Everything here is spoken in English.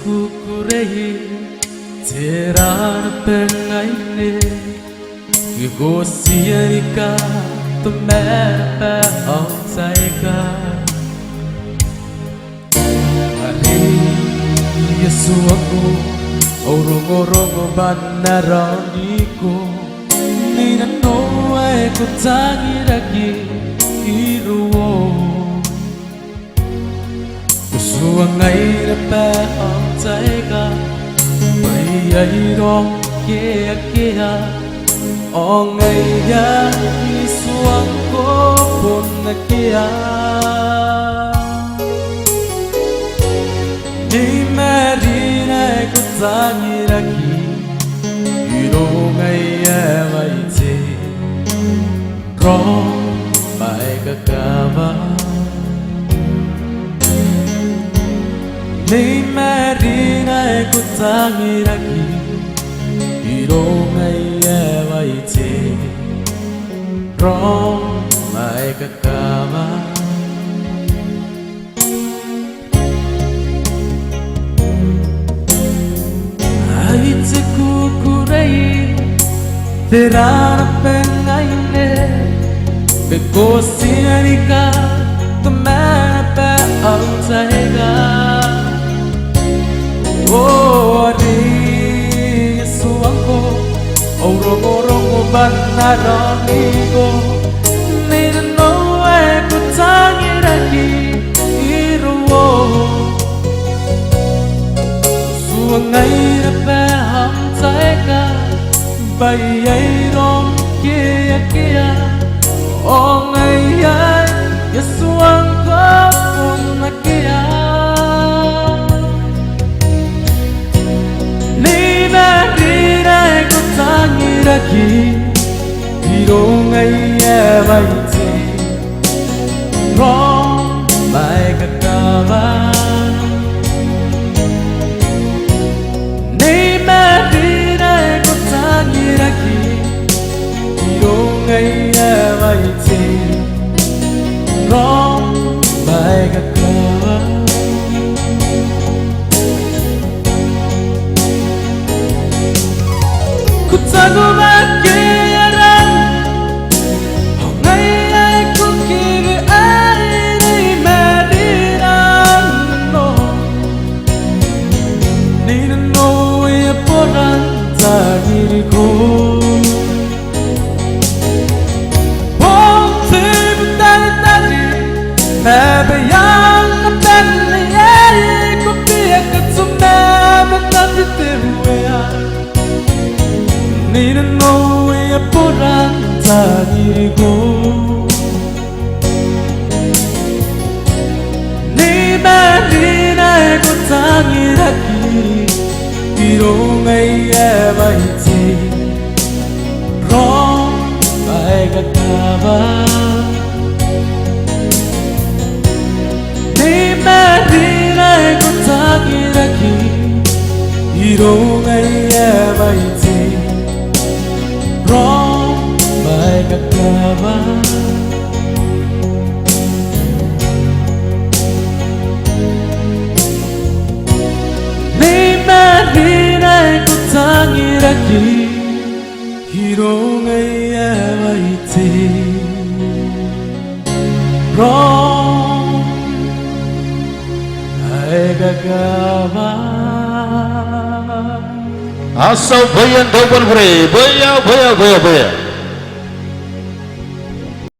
kukurehi teran pengai ne gosiarika to mera outsaiga ali yesu aku orongo banaraniku nina noe kutangi lagi iruo suangai pa outsaiga ai rong kia ong ai ya suang ko pun na kia ni marina ko tangi lagi irong ai ya mai te rong mai kakava ni marina ko tangi lagi irong ai vai te rong mai kakama ai te kukurei terana pengai ne be kosiarika to mera pa outsaiga oh orongo banaranigo nina noe kutangi lagi iruo suangai pa outsaiga bai ai rong kia ong ai ai yesuang ko na kia ni marina ko tangi lagi irong ai vai te rong mai kakava ni marina ko tangi lagi irong ai vai te rong mai kakava kutago makiaran hongai ai kukiri ai nei mediran no nina no e poran tagirigo ponte tali maybe yang kapelli ai kupia katsuna matati teruya nina no e poran tagirigo ni marina ko tangi lagi irong ai vai te rong mai kakava ni marina ko tangi lagi irong ai vai te rong mai kakava ni marina ko tangi lagi irong ai vai te rong mai kakava asal bayan double free, boya.